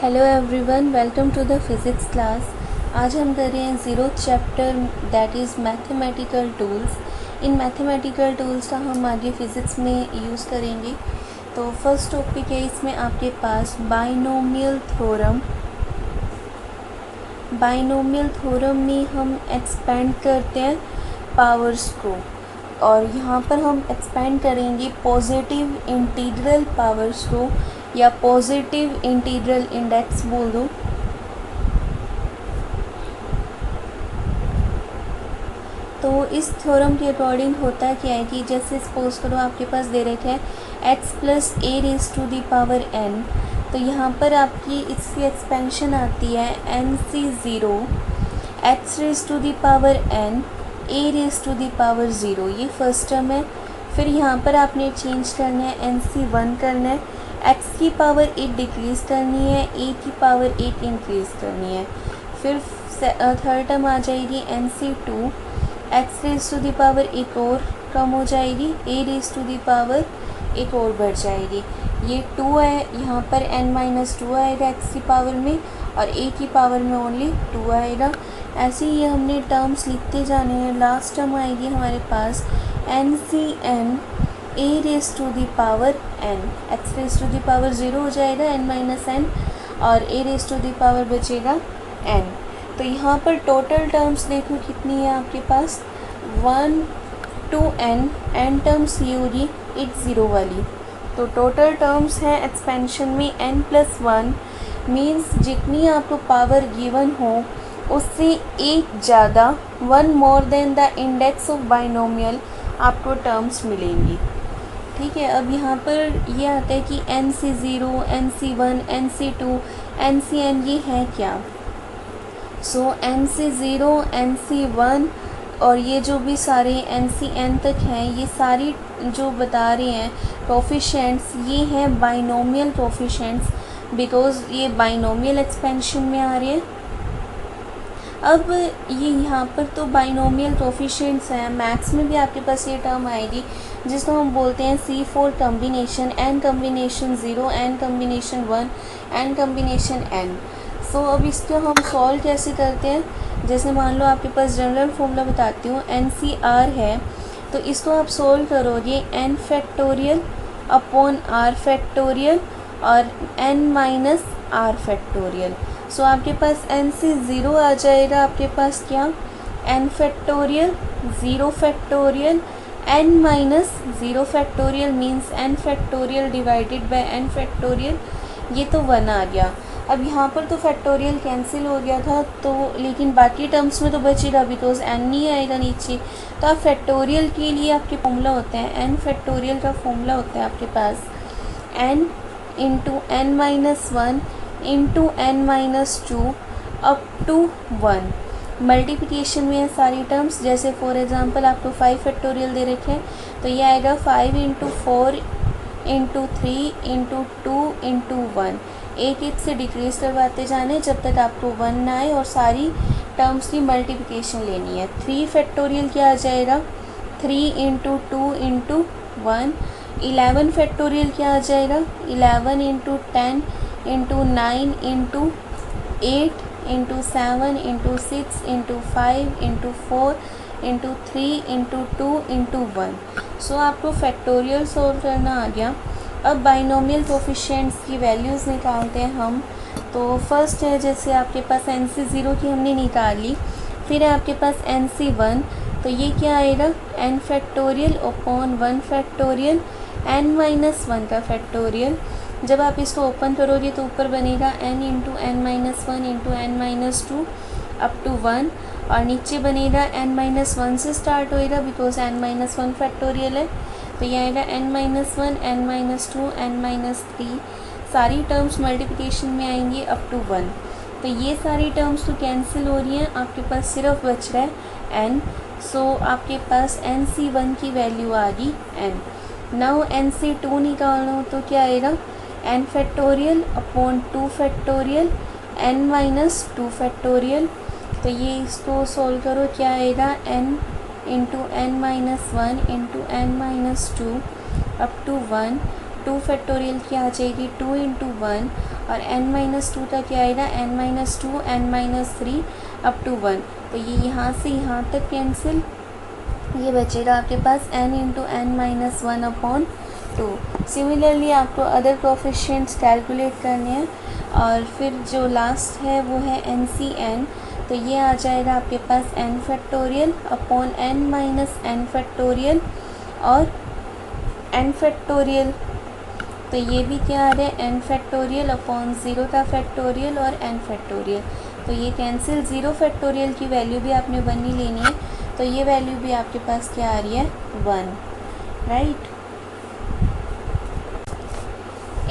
Hello everyone, welcome to the physics class. आज हम कर रहे हैं 0th chapter that is mathematical tools. इन मैथमेटिकल टूल्स का हम आगे फिज़िक्स में यूज़ करेंगे। तो फर्स्ट टॉपिक है इसमें आपके पास बाइनोमियल थ्योरम। बाइनोमियल थ्योरम में हम एक्सपेंड करते हैं पावर्स को, और यहाँ पर हम एक्सपेंड करेंगे पॉजिटिव इंटीग्रल पावर्स को, या पॉजिटिव इंटीग्रल इंडेक्स बोल दो। तो इस थ्योरम के अकॉर्डिंग होता क्या है कि जैसे सपोज करो आपके पास दे रखे हैं x plus a raise to the power n, तो यहाँ पर आपकी इसकी एक्सपेंशन आती है n C zero x raise to the power n a raise to the power zero, ये फर्स्ट टर्म है। फिर यहाँ पर आपने चेंज करना है एन सी वन करना है, x की पावर 8 डिक्रीज़ करनी है, a की पावर 8 इंक्रीज़ करनी है। फिर थर्ड टर्म आ जाएगी N C two, x raise to the power एक और कम हो जाएगी, a raise to the power एक और बढ़ जाएगी। ये 2 है, यहाँ पर n माइनस टू आएगा x की पावर में, और a की पावर में ओनली 2 आएगा। ऐसे ही हमने टर्म्स लिखते जाने हैं। लास्ट टर्म आएगी हमारे पास N C N a raise to the power n, x raise to the power 0 हो जाएगा n माइनस n, और a raise to the power बचेगा n। तो यहाँ पर टोटल टर्म्स देखो कितनी है आपके पास, 1 to n टर्म्स ये होगी 80 वाली। तो टोटल टर्म्स हैं एक्सपेंशन में n प्लस वन, मीन्स जितनी आपको पावर गिवन हो उससे एक ज़्यादा, 1 more than the index of binomial आपको टर्म्स मिलेंगी। ठीक है, अब यहाँ पर ये आता है कि N C zero, N C one, N C two, N C N, ये है क्या। So N C zero, N C one और ये जो भी सारे एन सी एन तक हैं, ये सारी जो बता रहे हैं कोफिशिएंट्स, ये हैं बाइनोमियल कोफिशिएंट्स, बिकॉज़ ये बाइनोमियल एक्सपेंशन में आ रहे हैं। अब ये यहाँ पर तो बाइनोमियल कोफिशिएंट्स हैं। मैथ्स में भी आपके पास ये टर्म आएगी जिसको हम बोलते हैं C4 combination, n combination 0, n combination 1, n combination n। सो अब इसको हम सॉल्व कैसे करते हैं, जैसे मान लो आपके पास जनरल फॉर्मूला बताती हूँ, NCR है, तो इसको आप सॉल्व करोगे n factorial upon r factorial और n माइनस r फैक्टोरियल। सो आपके पास n से 0 आ जाएगा, आपके पास क्या, n factorial 0 factorial n minus 0 factorial means n factorial divided by n factorial, ये तो 1 आ गया। अब यहाँ पर तो फैक्टोरियल कैंसिल हो गया था, तो लेकिन बाकी टर्म्स में तो बचेगा बिकॉज n नहीं आएगा नीचे। तो आप फैक्टोरियल के लिए आपके फॉर्मूला होते हैं, n फैक्टोरियल का फॉर्मूला होता है आपके पास n into n minus one into n minus two up to 1। Multiplication में है सारी टर्म्स, जैसे फॉर एग्जांपल आपको 5 फैक्टोरियल दे रखे हैं, तो ये आएगा 5 इंटू 4 इंटू 3 इंटू 2 इंटू 1। एक एक से डिक्रीज करवाते जाने जब तक आपको 1 ना आए, और सारी टर्म्स की मल्टीप्लिकेशन लेनी है। 3 फैक्टोरियल क्या आ जाएगा, 3 इंटू 2 इंटू 1। 11 फैक्टोरियल क्या आ जाएगा, 11 into 10 into 9 into 8 into 7 into 6 into 5 into 4 into 3 into 2 into 1। सो आपको फैक्टोरियल सोल्व करना आ गया। अब बाइनोमियल कोफिशिएंट्स की वैल्यूज़ निकालते हैं हम। तो फर्स्ट है, जैसे आपके पास एन सी ज़ीरो की हमने निकाली, फिर है आपके पास एन सी वन, तो ये क्या आएगा, N factorial upon 1 factorial n minus one का फैक्टोरियल। जब आप इसको ओपन करोगे तो ऊपर बनेगा n into N minus one into N minus two up to 1, और नीचे बनेगा n माइनस वन से स्टार्ट होएगा because n minus one factorial है, तो ये आएगा n minus one, n minus two, n minus three. सारी टर्म्स मल्टीप्लिकेशन में आएंगी अप टू 1। तो ये सारी टर्म्स तो कैंसिल हो रही हैं, आपके पास सिर्फ बच रहा है n। सो आपके पास एन सी वन की वैल्यू आ गई n। Now N C two निकालना हो तो क्या आएगा, n factorial upon 2 factorial n minus 2 factorial. तो ये इसको सोल्व करो, क्या आएगा, n into N minus one into N minus two up to 1, 2 factorial की आ जाएगी 2 इंटू 1 और n-2 तक क्या आएगा n-2 n-3 अप टू 1। तो ये यहाँ से यहाँ तक कैंसिल, ये बचेगा आपके पास n into n-1 upon 2। Similarly आपको अदर कोफिशिएंट्स कैलकुलेट करने हैं और फिर जो लास्ट है वो है NCN। तो ये आ जाएगा आपके पास n factorial upon n factorial और n फैक्टोरियल। तो ये भी क्या आ रहा है n फैक्टोरियल अपॉन 0 का फैक्टोरियल और n फैक्टोरियल। तो ये कैंसिल, 0 फैक्टोरियल की वैल्यू भी आपने 1 ही लेनी है, तो ये वैल्यू भी आपके पास क्या आ रही है 1, राइट।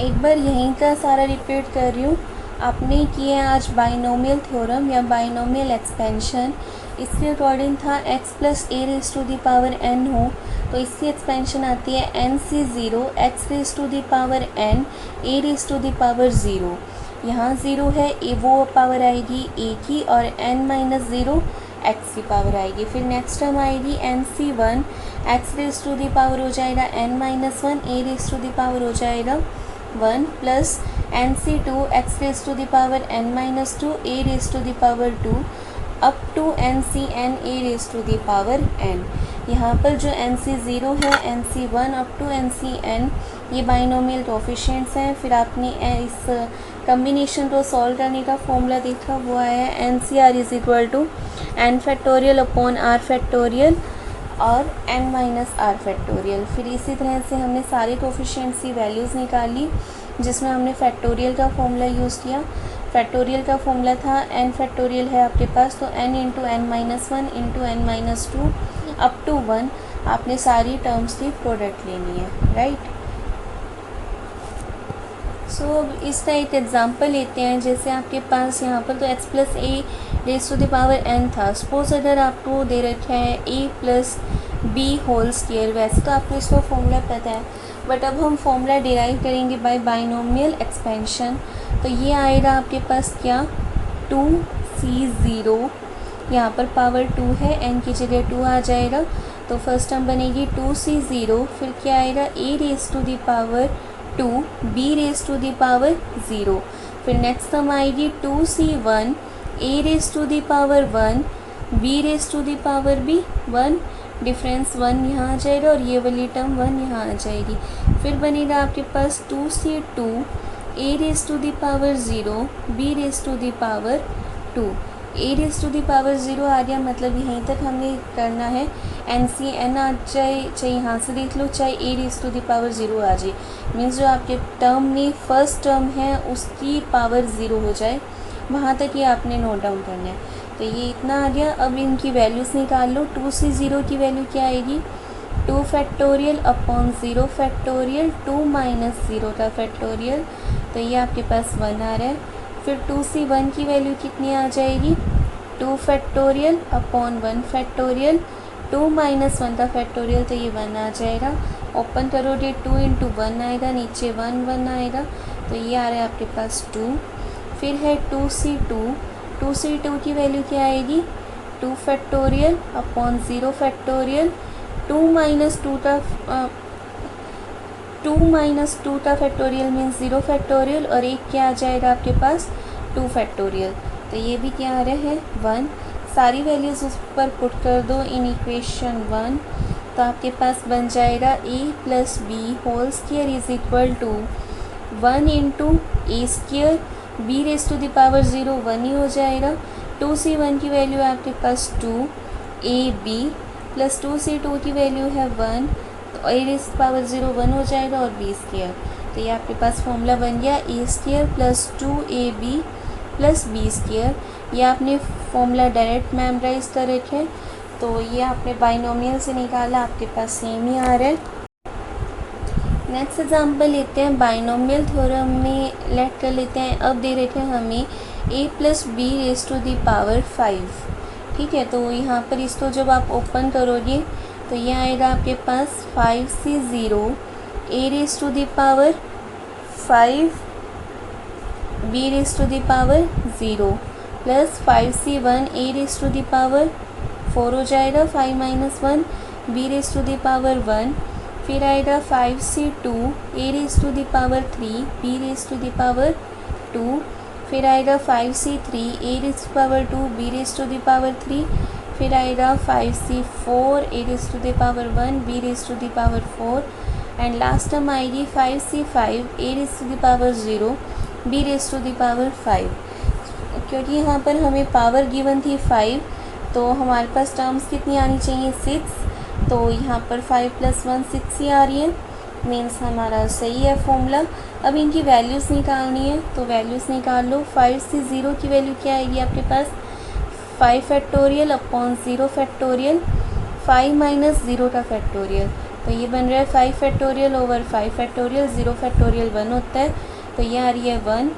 एक बार यहीं का सारा रिपीट कर रही हूँ। आपने किया आज बाइनोमियल थ्योरम या बाइनोमियल एक्सपेंशन। इसके अकॉर्डिंग था x plus a raise to the power n हो तो इसकी एक्सपेंशन आती है n से 0 x raise to the power n a raise to the power 0। यहाँ 0 है, ए वो पावर आएगी a की और n-0 x की पावर आएगी। फिर नेक्स्ट टर्म आएगी nc1 x raise to the power हो जाएगा n-1 a raise to the power हो जाएगा 1 plus nc2 x raise to the power n-2 a raise to the power 2 up to ncn a raise to the power n। यहाँ पर जो nc0 है nc1 up to ncn ये binomial coefficients हैं। फिर आपने इस कम्बिनेशन को सॉल्व करने का फॉर्मूला देखा हुआ है NCR is equal to n factorial upon r factorial और n-r फैक्टोरियल। फिर इसी तरह से हमने सारे कोफिशिएंट्स की वैल्यूज़ निकाली जिसमें हमने फैक्टोरियल का फॉर्मूला यूज़ किया। फैक्टोरियल का फॉर्मूला था n फैक्टोरियल है आपके पास तो n into n-1 into n-2 up to 1। आपने सारी टर्म्स की प्रोडक्ट लेनी है, राइट। सो अब इसका एक एग्जांपल लेते हैं। जैसे आपके पास यहाँ पर तो x plus a raise to the power n था। सपोज अगर आपको दे रखा है a plus B whole square, वैसे तो आपको इसका फॉर्मूला पता है बट अब हम फॉर्मूला डिराइव करेंगे बाय बाइनोमियल एक्सपेंशन। तो ये आएगा आपके पास क्या 2c0, यहाँ पर पावर 2 है n की जगह 2 आ जाएगा तो फर्स्ट टर्म बनेगी 2c0। फिर क्या आएगा a raise to the power 2 b raise to the power 0। फिर नेक्स्ट टर्म आएगी 2c1 a raise to the power 1 b raise to the power भी 1, डिफरेंस 1 यहाँ आ जाएगा और ये वाली टर्म 1 यहाँ आ जाएगी। फिर बनेगा आपके पास 2c2 a raise to the power 0 b raise to the power 2। a raise to the power 0 आ गया, मतलब यहीं तक हमने करना है। NCN आ जाए, चाहे यहाँ से देख लो, चाहे a raise to the power 0 आ जाए, मीन्स जो आपके टर्म में फर्स्ट टर्म है उसकी पावर 0 हो जाए, वहाँ तक ये आपने नोट डाउन करना है। तो ये इतना आ गया। अब इनकी वैल्यूज़ निकाल लो। 2c0 की वैल्यू क्या आएगी 2 फैक्टोरियल अपॉन 0 फैक्टोरियल 2 माइनस 0 का फैक्टोरियल, तो ये आपके पास 1 आ रहा है। फिर 2c1 की वैल्यू कितनी आ जाएगी 2 फैक्टोरियल अपॉन 1 फैक्टोरियल 2 माइनस 1 का फैक्टोरियल, तो ये 1 आ जाएगा। ओपन करोगे 2 इंटू 1 आएगा, नीचे 1 1 आएगा, तो ये आ रहा है आपके पास 2। फिर है 2c2 की वैल्यू क्या आएगी 2 फैक्टोरियल अपॉन 0 फैक्टोरियल 2 माइनस 2 का फैक्टोरियल मीन्स 0 फैक्टोरियल और एक क्या आ जाएगा आपके पास 2 फैक्टोरियल, तो ये भी क्या आ रहा है 1। सारी वैल्यूज़ उस पर पुट कर दो इन इक्वेशन 1, तो आपके पास बन जाएगा a plus B whole square is equal to 1 into A square b raise to the power 0 1 ही हो जाएगा। 2c1 की वैल्यू आपके पास 2ab प्लस 2c2 की वैल्यू है 1, तो a रेस टू पावर 0 1 हो जाएगा और b स्क्वायर, तो ये आपके पास फॉर्मूला बन गया a square plus 2ab plus b square. ये आपने फॉर्मूला डायरेक्ट मेमोराइज कर रखे, तो ये आपने बाइनोमियल से निकाला, आपके पास सेम ही आ रहा है। नेक्स्ट एग्जांपल लेते हैं। बाइनोमियल थ्योरम में लेट कर लेते हैं। अब दे रखे हैं हमें a plus B raise to the power 5, ठीक है। तो यहाँ पर इसको जब आप ओपन करोगे तो ये आएगा आपके पास 5c0 a raise to the power 5 b raise to the power 0 plus 5c1 a raise to the power 4 हो जाएगा, 5 minus 1 b raise to the power 1। फिर आएगा 5c2 a raise to the power 3 b raise to the power 2। फिर आएगा 5c3 a raise to power 2 b raise to the power 3। फिर आएगा 5c4 a raise to the power 1 b raise to the power 4। And last term आएगी 5c5 a raise to the power 0 b raise to the power 5। क्योंकि यहाँ पर हमें power given थी 5, तो हमारे पास टर्म्स कितनी आनी चाहिए 6। तो यहाँ पर 5 + 1 6 ही आ रही है, मीन्स हमारा सही है फॉर्मूला। अब इनकी वैल्यूज़ निकालनी है, तो वैल्यूज़ निकाल लो। 5c0 की वैल्यू क्या आएगी आपके पास 5 फैक्टोरियल अपॉन 0 फैक्टोरियल 5 - 0 का फैक्टोरियल, तो ये बन रहा है 5 फैक्टोरियल ओवर 5 फैक्टोरियल 0 फैक्टोरियल 1 होता है, तो ये आ रही है 1।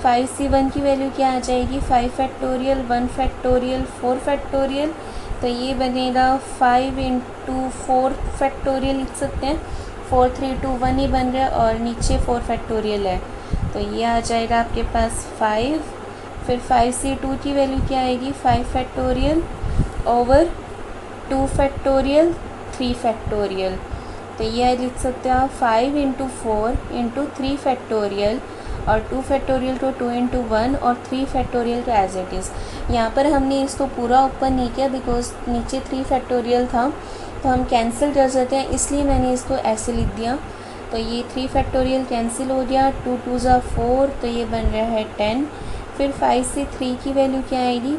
5c1 की वैल्यू क्या आ जाएगी 5 फैक्टोरियल 1 फैक्टोरियल 4 फैक्टोरियल, तो ये बनेगा 5 × 4 फैक्टोरियल लिख सकते हैं। 4 3 2 1 ही बन रहा है और नीचे 4 फैक्टोरियल है, तो ये आ जाएगा आपके पास 5। फिर 5c2 की वैल्यू क्या आएगी 5 फैक्टोरियल ओवर 2 फैक्टोरियल 3 फैक्टोरियल, तो ये लिख सकते हो आप 5 × 4 × 3 फैक्टोरियल और 2 फैक्टोरियल को 2 × 1 और 3 फैक्टोरियल को एज इट इज़। यहाँ पर हमने इसको पूरा ओपन नहीं किया बिकॉज नीचे 3 फैक्टोरियल था, तो हम कैंसिल कर सकते हैं, इसलिए मैंने इसको ऐसे लिख दिया। तो ये 3 फैक्टोरियल कैंसिल हो गया, 2 2 ज़ा 4, तो ये बन रहा है 10। फिर 5c3 की वैल्यू क्या आएगी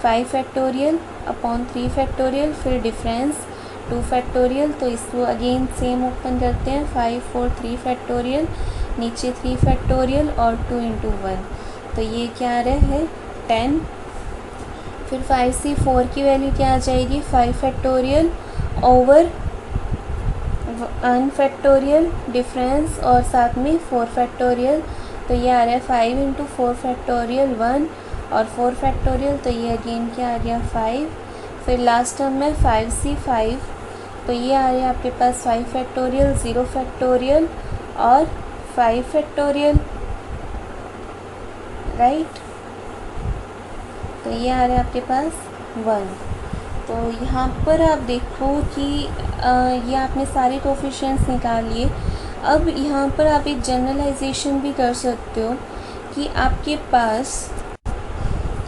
5 फैक्टोरियल अपॉन 3 फैक्टोरियल, फिर डिफरेंस 2 फैक्टोरियल, तो इसको अगेन सेम ओपन करते हैं 5 4 3 फैक्टोरियल, नीचे 3 फैक्टोरियल और 2 × 1, तो ये क्या आ रहा है 10। फिर 5c4 की वैल्यू क्या आ जाएगी 5 फैक्टोरियल ओवर 1 फैक्टोरियल डिफरेंस और साथ में 4 फैक्टोरियल, तो ये आ रहा है 5 × 4 फैक्टोरियल 1 और 4 फैक्टोरियल, तो ये अगेन क्या आ गया 5। फिर लास्ट टर्म में 5c5, तो ये आ रहा है आपके पास 5 फैक्टोरियल 0 फैक्टोरियल और 5 फैक्टोरियल, राइट, तो ये आ रहा है आपके पास 1। तो यहाँ पर आप देखो कि ये आपने सारे कोफिशिएंट्स निकाल लिए। अब यहाँ पर आप एक जनरलाइजेशन भी कर सकते हो कि आपके पास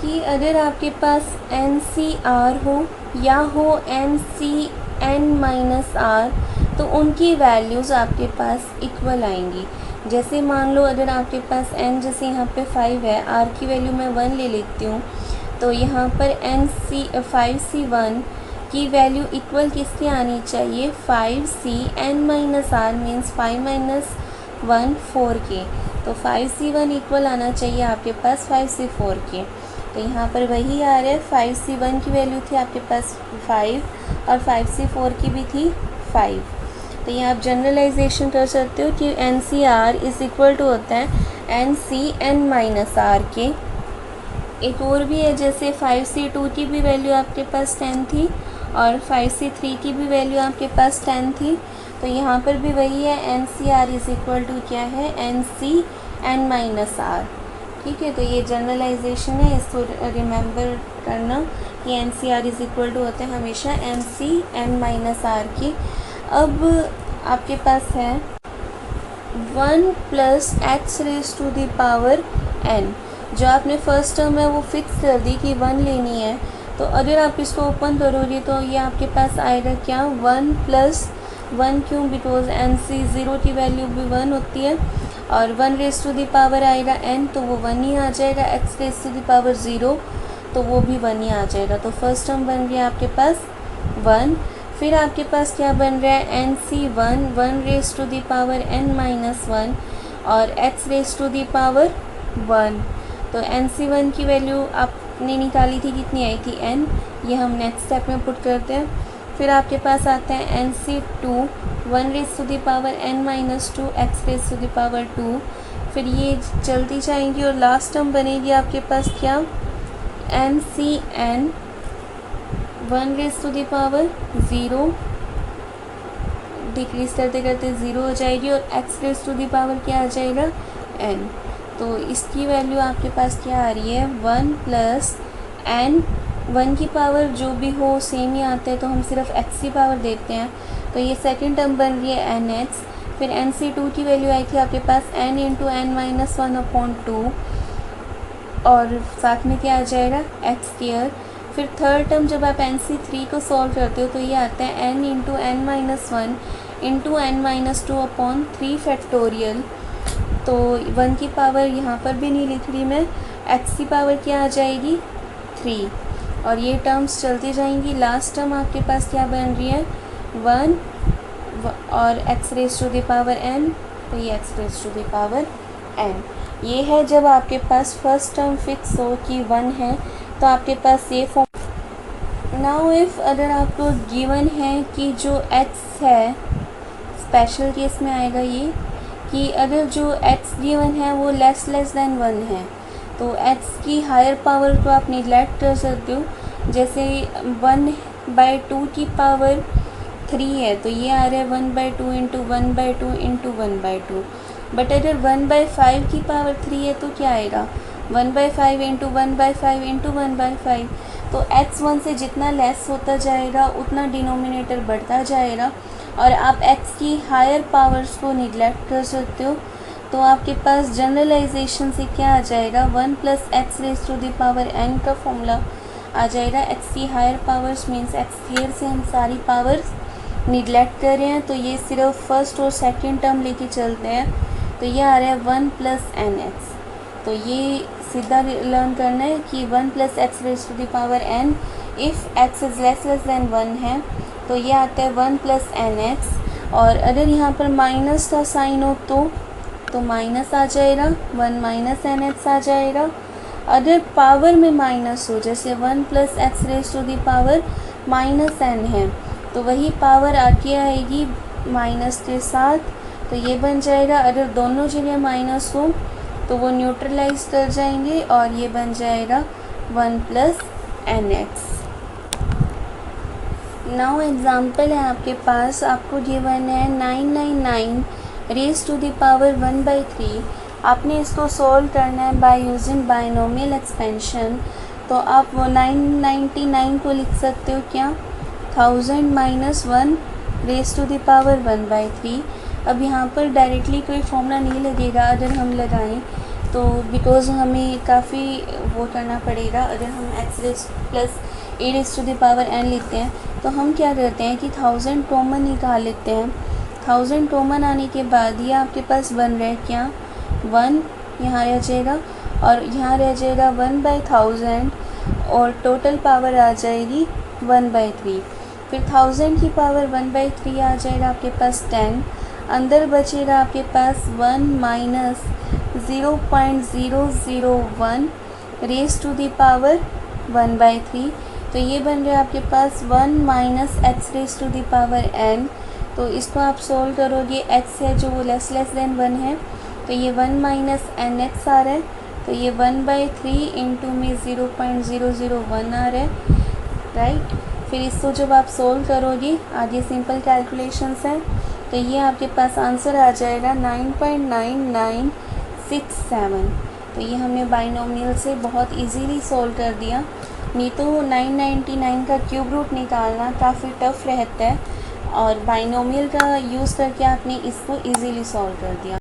कि अगर आपके पास NCR हो या हो NCN-R, तो उनकी वैल्यूज़ आपके पास इक्वल आएंगी। जैसे मान लो अगर आपके पास n जैसे यहाँ पे 5 है, r की वैल्यू मैं 1 ले लेती हूँ, तो यहाँ पर 5c1 की वैल्यू इक्वल किसके आनी चाहिए 5cn-r मीन्स 5 - 1 4 के, तो 5c1 इक्वल आना चाहिए आपके पास 5c4 के। तो यहाँ पर वही आ रहा है 5c1 की वैल्यू थी आपके पास 5 और 5c4 की भी थी 5। तो यहाँ आप जनरलाइजेशन कर सकते हो कि NCR इज़ इक्वल टू होता है NCn-R के। एक और भी है, जैसे 5c2 की भी वैल्यू आपके पास 10 थी और 5c3 की भी वैल्यू आपके पास 10 थी, तो यहाँ पर भी वही है NCR इज़ इक्वल टू क्या है NCn-R। ठीक है, तो ये जनरलाइजेशन है, इसको रिमेंबर करना कि NCR इज़ इक्वल टू होता है हमेशा NCn-R की। अब आपके पास है 1 + x⁻n, जो आपने फर्स्ट टर्म है वो फिक्स कर दी कि 1 लेनी है, तो अगर आप इसको ओपन करोगे तो ये आपके पास आएगा क्या 1 + 1, क्यों बिकॉज NC0 की वैल्यू भी 1 होती है और 1 आएगा n, तो वो 1 ही आ जाएगा, x⁻0 तो वो भी 1 ही आ जाएगा। तो फर्स्ट टर्म बन गया आपके पास 1। फिर आपके पास क्या बन रहा है NC1 1n-1 और x⁻1, तो NC1 की वैल्यू आपने निकाली थी, कितनी आई थी n, ये हम नेक्स्ट स्टेप में पुट करते हैं। फिर आपके पास आता है NC2 1n-2 x⁻2, फिर ये चलती जाएंगी और लास्ट टर्म बनेगी आपके पास क्या NCn 1⁻0 डिक्रीज़ करते करते 0 हो जाएगी और x⁻ क्या आ जाएगा n, तो इसकी वैल्यू आपके पास क्या आ रही है 1 + n, 1 की पावर जो भी हो सेम ही आता है, तो हम सिर्फ x की पावर देखते हैं, तो ये सेकंड टर्म बन रही है NX। फिर NC2 की वैल्यू आई थी आपके पास n इंटू n-1/2 और साथ में क्या आ जाएगा x²। फिर थर्ड टर्म जब आप NC3 को सॉल्व करते हो तो ये आता है n into n-1 into n-2/3 factorial. तो 1 की पावर यहाँ पर भी नहीं लिख रही मैं, x की पावर क्या आ जाएगी 3 और ये टर्म्स चलती जाएंगी। लास्ट टर्म आपके पास क्या बन रही है 1 और x raise to the power n, तो ये x raise to the power n। ये है जब आपके पास फर्स्ट टर्म फिक्स हो कि 1 है तो आपके पास ये फॉर्म। नाउ इफ़ अगर आपको गिवन है कि जो x है, स्पेशल केस में आएगा ये कि अगर जो x गिवन है वो लेस देन 1 है तो x की हायर पावर को आप निगलेक्ट कर सकते हो। जैसे 1/2 की पावर 3 है तो ये आ रहा है 1/2 इंटू 1/2 इंटू 1/2। बट अगर 1/5 की पावर 3 है तो क्या आएगा 1/5 इंटू 1/5 इंटू 1/5। तो x 1 से जितना लेस होता जाएगा उतना डिनोमिनेटर बढ़ता जाएगा और आप x की हायर पावर्स को निगलेक्ट कर सकते हो। तो आपके पास जनरलाइजेशन से क्या आ जाएगा 1 plus X raise to the power n का फॉर्मूला आ जाएगा। x की हायर पावर्स मीन्स x² से हम सारी पावर्स निगलेक्ट कर रहे हैं तो ये सिर्फ फर्स्ट और सेकंड टर्म लेके चलते हैं। तो ये आ रहा है 1 प्लस nx। तो ये सीधा लर्न करना है कि 1 plus X raise to the power n if x is less than 1 है तो ये आता है 1 प्लस nx। और अगर यहाँ पर माइनस का साइन हो तो माइनस आ जाएगा 1 माइनस nx आ जाएगा। अगर पावर में माइनस हो जैसे 1 plus X raise to the power minus n है तो वही पावर आके आएगी माइनस के साथ, तो ये बन जाएगा। अगर दोनों जगह माइनस हो तो वो न्यूट्रलाइज कर जाएंगे और ये बन जाएगा 1 प्लस nx। नाउ एग्ज़ाम्पल है आपके पास, आपको गिवन है 999 रेज़ टू द पावर 1/3। आपने इसको सॉल्व करना है बाय यूजिंग बाइनोमियल एक्सपेंशन। तो आप वो 999 को लिख सकते हो क्या 1000 minus 1 raise to the power 1/3। अब यहाँ पर डायरेक्टली कोई फॉर्मूला नहीं लगेगा, अगर हम लगाएं तो बिकॉज़ हमें काफ़ी वो करना पड़ेगा। अगर हम x raise plus a raise to the power n लेते हैं तो हम क्या करते हैं कि 1000 कॉमन निकाल लेते हैं। 1000 कॉमन आने के बाद ये आपके पास बन रहा है क्या 1 यहाँ रह जाएगा और यहाँ रह जाएगा 1/1000 और टोटल पावर आ जाएगी 1/3। फिर 1000 की पावर 1/3 आ जाएगा आपके पास 10। अंदर बचेगा आपके पास 1 minus 0.001 raise to the power 1/3। तो ये बन रहा है आपके पास 1 minus X raise to the power n। तो इसको आप सोल्व करोगे, x है जो वो लेस देन 1 है तो ये 1 माइनस nx आ रहा है। तो ये 1/3 इंटू में 0.001 आ रहा है, राइट। फिर इसको जब आप सोल्व करोगे, आगे सिंपल कैलकुलेशंस हैं, तो ये आपके पास आंसर आ जाएगा 9.9967। तो ये हमने बाइनोमियल से बहुत इजीली सोल्व कर दिया। नहीं तो 999 का क्यूब रूट निकालना काफ़ी टफ रहता है और बाइनोमियल का यूज़ करके आपने इसको इजीली सॉल्व कर दिया।